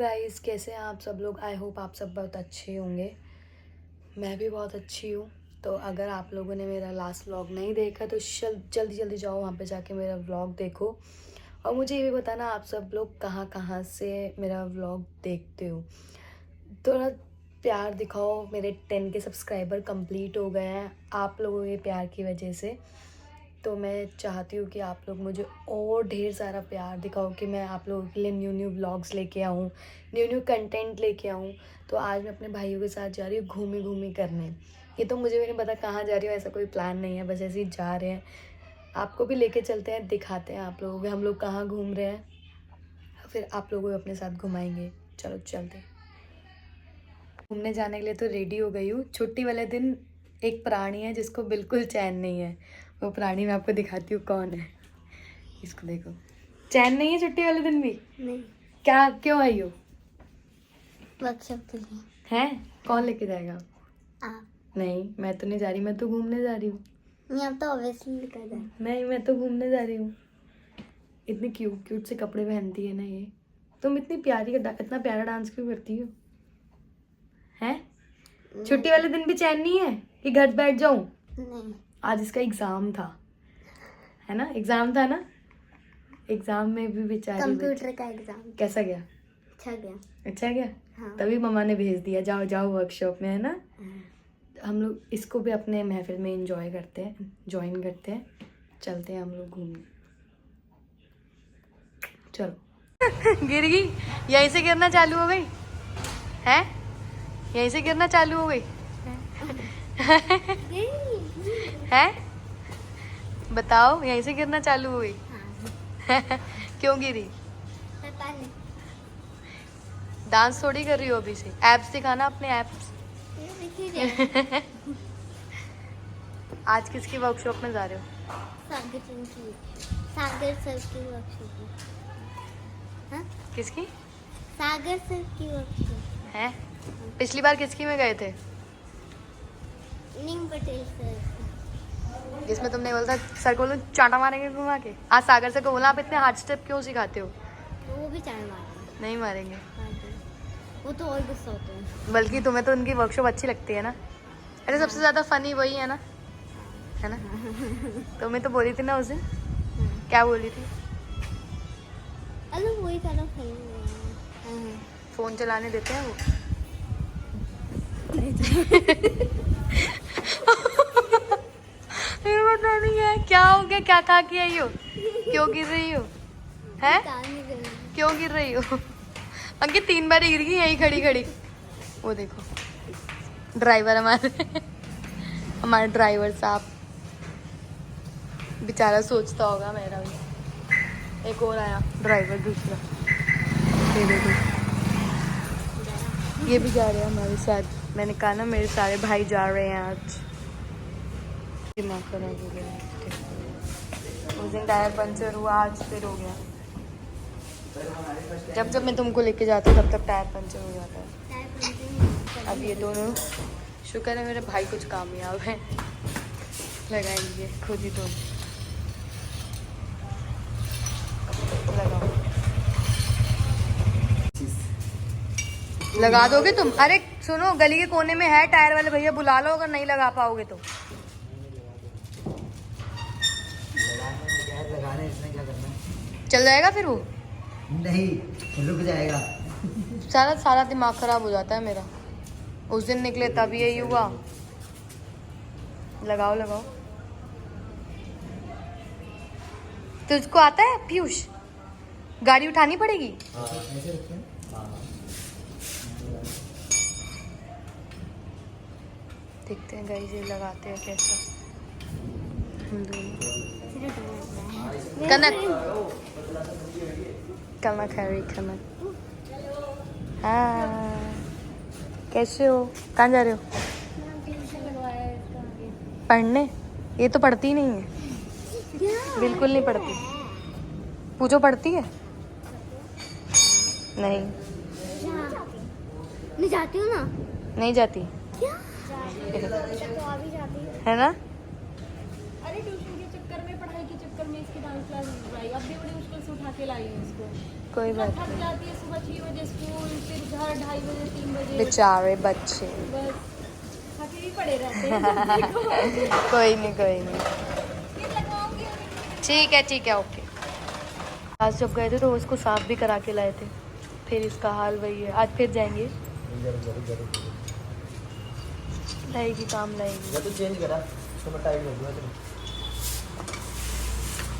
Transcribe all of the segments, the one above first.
Guys, कैसे हैं आप सब लोग। आई होप आप सब बहुत अच्छे होंगे। मैं भी बहुत अच्छी हूँ। तो अगर आप लोगों ने मेरा लास्ट व्लॉग नहीं देखा तो जल्दी जल्दी जाओ वहाँ पे जाके मेरा व्लॉग देखो। और मुझे ये भी बताना आप सब लोग कहाँ कहाँ से मेरा व्लॉग देखते हो। थोड़ा प्यार दिखाओ। मेरे 10 के सब्सक्राइबर कंप्लीट हो गए हैं आप लोगों के प्यार की वजह से। तो मैं चाहती हूँ कि आप लोग मुझे और ढेर सारा प्यार दिखाओ कि मैं आप लोगों के लिए न्यू व्लॉग्स लेके आऊँ, न्यू कंटेंट लेके आऊँ। तो आज मैं अपने भाइयों के साथ जा रही हूँ घूमी करने। ये तो मुझे भी नहीं पता कहाँ जा रही हूँ, ऐसा कोई प्लान नहीं है, बस ऐसे ही जा रहे हैं। आपको भी लेके चलते हैं, दिखाते हैं आप लोगों को हम लोग कहाँ घूम रहे हैं, फिर आप लोगों को अपने साथ घुमाएंगे। चलो चलते। घूमने जाने के लिए तो रेडी हो गई हूँ। छुट्टी वाले दिन एक प्राणी है जिसको बिल्कुल चैन नहीं है। वो प्राणी मैं आपको दिखाती हूँ कौन है। इसको देखो, चैन नहीं है छुट्टी वाले दिन भी। नहीं। क्या क्यों आई हो? वर्कशॉप के लिए। हैं? कौन लेके जाएगा? आप। नहीं, मैं तो नहीं जा रही, मैं तो घूमने जा रही हूँ। नहीं, आप तो ऑब्वियसली निकल जाए। नहीं, मैं तो घूमने जा रही हूँ। इतने क्यूट से कपड़े पहनती है ना ये। तुम इतनी प्यारी इतना प्यारा डांस क्यों करती हो? हैं? छुट्टी वाले दिन भी चैन नहीं है कि घर बैठ जाऊं? नहीं। आज इसका एग्जाम था, है ना? एग्जाम था ना? एग्जाम में भी बेचारी कंप्यूटर का एग्जाम। कैसा गया? अच्छा गया। अच्छा गया? हाँ। तभी मम्मा ने भेज दिया, जाओ जाओ वर्कशॉप में, है ना? हम लोग इसको भी अपने महफिल में एंजॉय करते हैं, ज्वाइन करते हैं। चलते हैं हम लोग घूमने। चलो। गिर गई? यहीं से गिरना चालू हो गई है? यहीं से गिरना चालू हो गई है? बताओ, यहीं से गिरना चालू हो गई? क्यों गिरी? पता नहीं। डांस थोड़ी कर रही हो अभी से। एप्स दिखाना, अपने एप्स। आज किसकी वर्कशॉप में जा रहे हो? सागर सर की वर्कशॉप। हाँ? किसकी? सागर सर की वर्कशॉप है? पिछली बार किसकी में गए थे? नीम पटेल सर। जिसमें तुमने बोला था सर को बोलो चांटा मारेंगे घुमा के। आज सागर सर को बोला आप इतने हार्ड स्टेप क्यों सिखाते हो? तो वो भी चाय मारेंगे। नहीं मारेंगे। वो तो और गुस्सा होते हैं। बल्कि तुम्हें तो उनकी वर्कशॉप अच्छी लगती है ना? अरे सबसे ज्यादा फनी वही है ना, है ना? तुम्हें तो बोली थी ना उस दिन। क्या बोली थी? अरे वही सारा फनी। फोन चलाने देते हैं वो? पता नहीं है क्या हो गया, क्या खा के आई हो, क्यों गिर रही हो? है? क्यों गिर रही हो? अंकित 3 बार गिर गई यही खड़ी खड़ी। वो देखो ड्राइवर हमारे ड्राइवर साहब बेचारा सोचता होगा मेरा भी। एक और आया ड्राइवर दूसरा, ये देखो ये भी जा रहे हैं हमारे साथ। मैंने कहा ना मेरे सारे भाई जा रहे हैं आज। दिमाग खराब हो गया। उस दिन टायर पंचर हुआ, आज फिर हो गया। जब मैं तुमको लेके जाती हूँ तब तक टायर पंचर हो जाता है। अब ये दोनों, शुक्र है मेरे भाई कुछ कामयाब है, लगाएंगे खुद ही तो। लगाओ, लगा दोगे तुम? अरे सुनो, गली के कोने में है टायर वाले भैया, बुला लो अगर नहीं लगा पाओगे तो। लगाने इसमें क्या करना है? चल जाएगा फिर वो? नहीं, रुक जाएगा। सारा दिमाग खराब हो जाता है मेरा। उस दिन निकले तब यही हुआ। लगाओ तुझको आता है पीयूष? गाड़ी उठानी पड़ेगी। ऐसे रखते हैं। देखते हैं गाइस, ये लगाते हैं कैसा। कनक। हाँ, कैसे हो? कहाँ जा रहे हो? पढ़ने? ये तो पढ़ती ही नहीं है, बिल्कुल नहीं पढ़ती। पूछो पढ़ती है? नहीं जाती हूँ ना। नहीं जाती क्या? है ना? अरे ट्यूशन के चक्कर में, पढ़ाई के चक्कर में इसकी डांस क्लास बुलाई, अब भी बड़ी मुश्किल से उठा के लाई हूँ इसको। कोई बात थक नहीं, जाती है सुबह 6 बजे स्कूल, फिर घर 2:30 बजे 3 बजे, बेचारे बच्चे। बस थके ही पड़े रहते हैं। कोई नहीं कोई नहीं, ये लगवाऊंगी ठीक है, ओके। आज जब गए थे तो उसको साफ भी करा के लाए थे, फिर इसका हाल वही है। आज फिर जाएंगे, लाएगी काम लाएगी। या तो चेंज करा उसको, मैं टाइम कर दूंगा। चलो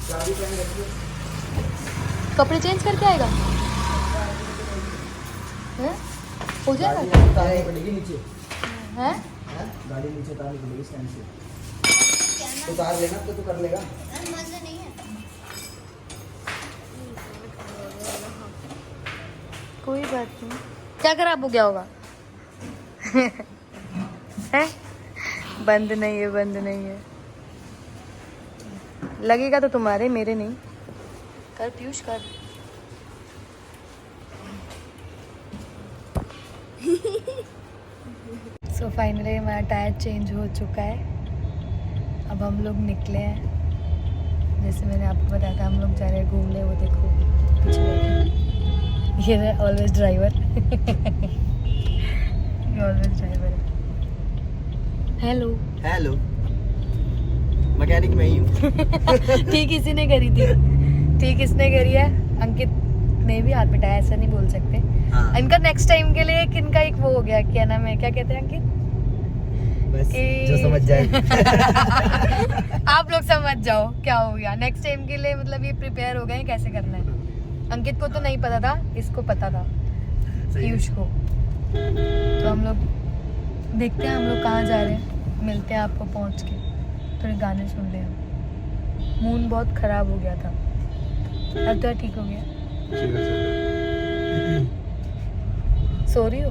चाबी पहन रखिए। कपड़े चेंज करके आएगा हैं? हो जाएगा गाड़ी उतारनी पड़ेगी नीचे, हैं? हैं? गाड़ी नीचे उतारनी पड़ेगी स्टैंड से। उतार लेना तो तू कर लेगा। मजा नहीं है। कोई बात नहीं, क्या खराब हो गया होगा? है? बंद नहीं है, बंद नहीं है। लगेगा तो तुम्हारे, मेरे नहीं। कर पीयूष कर। सो फाइनली हमारा टायर चेंज हो चुका है। अब हम लोग निकले हैं, जैसे मैंने आपको बताया था हम लोग जा रहे हैं घूमने। वो देखो पीछे बैठे, ये है ऑलवेज ड्राइवर। ये ऑलवेज ड्राइवर है। हेलो हेलो, मैकेनिक मैं ही हूँ। ठीक इसी ने करी थी, ठीक इसने करी है। अंकित ने भी हाथ बिठाया, ऐसा नहीं बोल सकते। हाँ। इनका नेक्स्ट टाइम के लिए इनका एक वो हो गया, क्या नाम है, क्या कहते हैं अंकित? बस कि- जो समझ जाए। आप लोग समझ जाओ क्या हो गया। नेक्स्ट टाइम के लिए मतलब ये प्रिपेयर हो गए हैं कैसे करना है। अंकित को तो नहीं पता था, इसको पता था, पीयूष को। तो हम लोग देखते हैं हम लोग कहाँ जा रहे हैं, मिलते हैं आपको पहुँच के। थोड़े गाने सुन ले हम। मूड बहुत खराब हो गया था, अब तो ठीक हो गया। सो रही हो?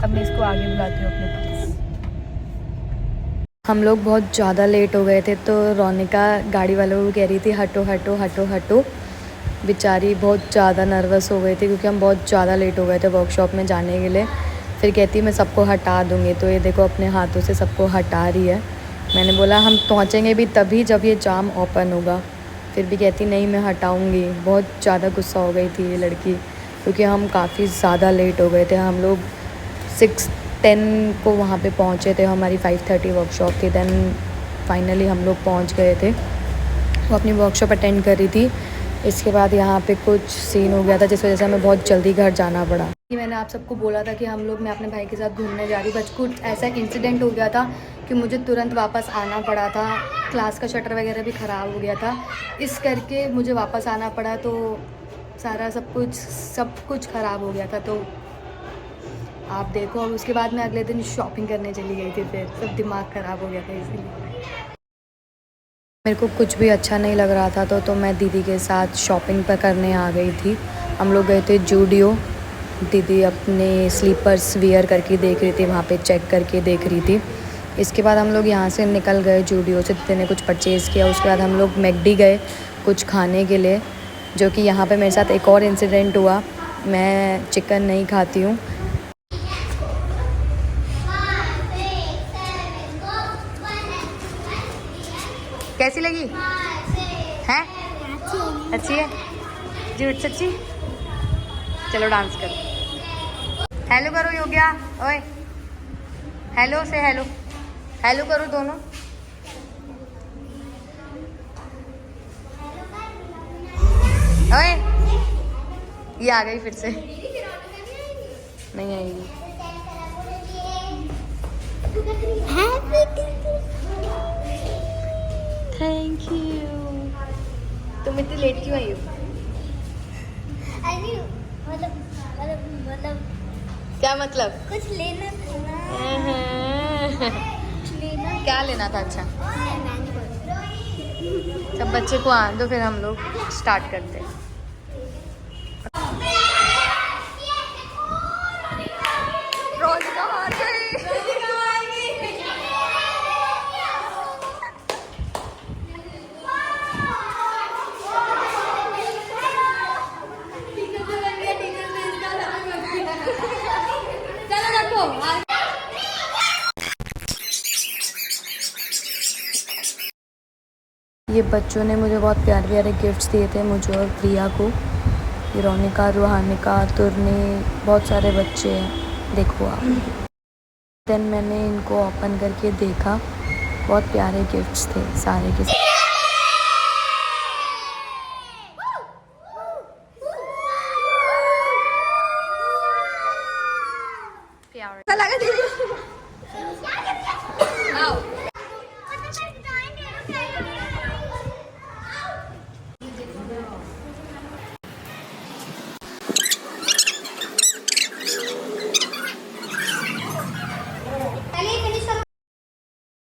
अब मैं इसको आगे बुलाती हूँ अपने पास। हम लोग बहुत ज़्यादा लेट हो गए थे, तो रोनिका गाड़ी वालों को कह रही थी हटो हटो हटो हटो। बेचारी बहुत ज़्यादा नर्वस हो गई थी क्योंकि हम बहुत ज़्यादा लेट हो गए थे वर्कशॉप में जाने के लिए। फिर कहती मैं सबको हटा दूँगी, तो ये देखो अपने हाथों से सबको हटा रही है। मैंने बोला हम पहुँचेंगे भी तभी जब ये जाम ओपन होगा। फिर भी कहती नहीं मैं हटाऊँगी। बहुत ज़्यादा गुस्सा हो गई थी ये लड़की, क्योंकि हम काफ़ी ज़्यादा लेट हो गए थे। हम लोग 6:10 को वहाँ पे पहुँचे थे, हमारी 5:30 वर्कशॉप थी। देन फाइनली हम लोग पहुँच गए थे। वो अपनी वर्कशॉप अटेंड कर रही थी। इसके बाद यहाँ पे कुछ सीन हो गया था जिस वजह से हमें बहुत जल्दी घर जाना पड़ा। मैंने आप सबको बोला था कि हम लोग, मैं अपने भाई के साथ घूमने जा रही, बट कुछ ऐसा इंसिडेंट हो गया था कि मुझे तुरंत वापस आना पड़ा था। क्लास का शटर वगैरह भी ख़राब हो गया था, इस करके मुझे वापस आना पड़ा। तो सारा सब कुछ ख़राब हो गया था। तो आप देखो, और उसके बाद मैं अगले दिन शॉपिंग करने चली गई थी। फिर सब दिमाग ख़राब हो गया था, इसीलिए मेरे को कुछ भी अच्छा नहीं लग रहा था। तो मैं दीदी के साथ शॉपिंग पर करने आ गई थी। हम लोग गए थे जूडियो। दीदी अपने स्लीपर्स वियर करके देख रही थी, वहाँ पे चेक करके देख रही थी। इसके बाद हम लोग यहाँ से निकल गए जूडियो से। दीदी ने कुछ परचेज़ किया। उसके बाद हम लोग मैकडी गए कुछ खाने के लिए, जो कि यहाँ पे मेरे साथ एक और इंसिडेंट हुआ। मैं चिकन नहीं खाती हूँ। कैसी लगी हैं? अच्छी है? झूठ सच्ची? चलो डांस करो। हेलो करो योग्या, ओए हेलो से हेलो, हेलो करो दोनों। ओए ये आ गई फिर से, नहीं आएगी। Thank you. तुम इतनी लेट क्यों आई हो? मतलब क्या मतलब? कुछ लेना था ना, कुछ लेना। क्या लेना था? अच्छा मैंगो। सब बच्चे को आने दो, फिर हम लोग स्टार्ट करते हैं। रोज़िका आ गई। ये ये बच्चों ने मुझे बहुत प्यारे प्यारे गिफ्ट्स दिए थे, मुझे और प्रिया को। ये रोनिका, रूहानिका, तुरनी, बहुत सारे बच्चे हैं, देखो आप। देन मैंने इनको ओपन करके देखा, बहुत प्यारे गिफ्ट्स थे सारे के सारे।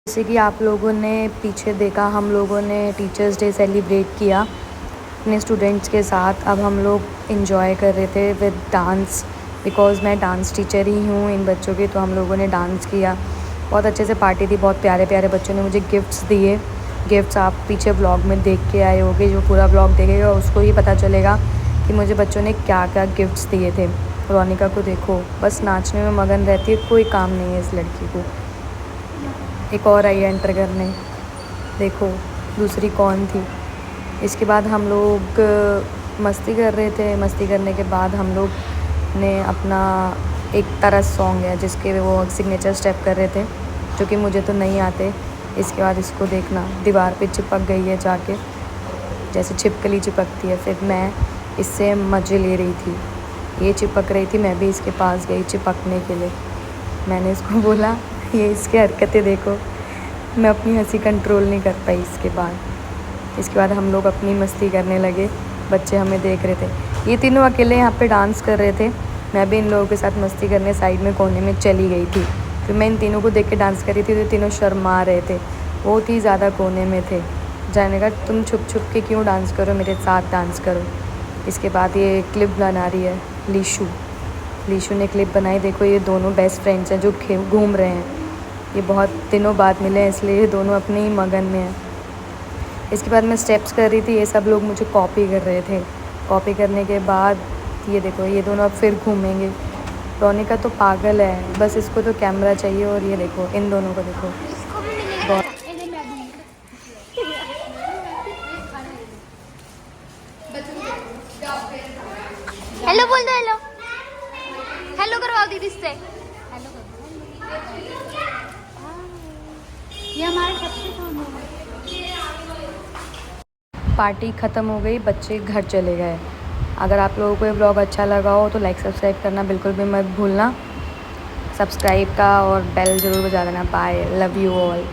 जैसे कि आप लोगों ने पीछे देखा, हम लोगों ने टीचर्स डे सेलिब्रेट किया अपने स्टूडेंट्स के साथ। अब हम लोग एंजॉय कर रहे थे विद डांस, बिकॉज़ मैं डांस टीचर ही हूँ इन बच्चों की, तो हम लोगों ने डांस किया। बहुत अच्छे से पार्टी थी, बहुत प्यारे प्यारे बच्चों ने मुझे गिफ्ट्स दिए। गिफ्ट्स आप पीछे ब्लॉग में देख के आए होंगे, जो पूरा ब्लॉग देखेगा उसको ही पता चलेगा कि मुझे बच्चों ने क्या क्या गिफ्ट्स दिए थे। रोनिका को देखो, बस नाचने में मगन रहती है, कोई काम नहीं है इस लड़की को। एक और आई एंटर करने, देखो दूसरी कौन थी। इसके बाद हम लोग मस्ती कर रहे थे। मस्ती करने के बाद हम लोग ने अपना एक तरस सॉन्ग है जिसके वो सिग्नेचर स्टेप कर रहे थे, जो कि मुझे तो नहीं आते। इसके बाद इसको देखना, दीवार पे चिपक गई है जाके, जैसे छिपकली चिपकती है। फिर मैं इससे मज़े ले रही थी, ये चिपक रही थी, मैं भी इसके पास गई चिपकने के लिए। मैंने इसको बोला, ये इसकी हरकतें देखो, मैं अपनी हंसी कंट्रोल नहीं कर पाई। इसके बाद हम लोग अपनी मस्ती करने लगे, बच्चे हमें देख रहे थे। ये तीनों अकेले यहाँ पे डांस कर रहे थे, मैं भी इन लोगों के साथ मस्ती करने साइड में कोने में चली गई थी। फिर मैं इन तीनों को देख के डांस कर रही थी, तो तीनों शर्मा रहे थे, बहुत ही ज़्यादा कोने में थे। जाने का तुम छुप छुप के क्यों डांस करो, मेरे साथ डांस करो। इसके बाद ये क्लिप बना रही है लीशू ने क्लिप बनाई। देखो ये दोनों बेस्ट फ्रेंड्स हैं जो घूम रहे हैं। ये बहुत दिनों बाद मिले हैं, इसलिए ये दोनों अपने ही मगन में हैं। इसके बाद मैं स्टेप्स कर रही थी, ये सब लोग मुझे कॉपी कर रहे थे। कॉपी करने के बाद ये देखो, ये दोनों अब फिर घूमेंगे। रोनिका तो पागल है, बस इसको तो कैमरा चाहिए। और ये देखो, इन दोनों को देखो, बहुत हेलो बोल दो, हेलो हेलो करवाओ दीदी से। हेलो ये हमारे सबसे काम होगा। पार्टी ख़त्म हो गई, बच्चे घर चले गए। अगर आप लोगों को ये ब्लॉग अच्छा लगा हो तो लाइक सब्सक्राइब करना बिल्कुल भी मत भूलना, सब्सक्राइब का, और बेल ज़रूर बजा देना। Bye, love you all.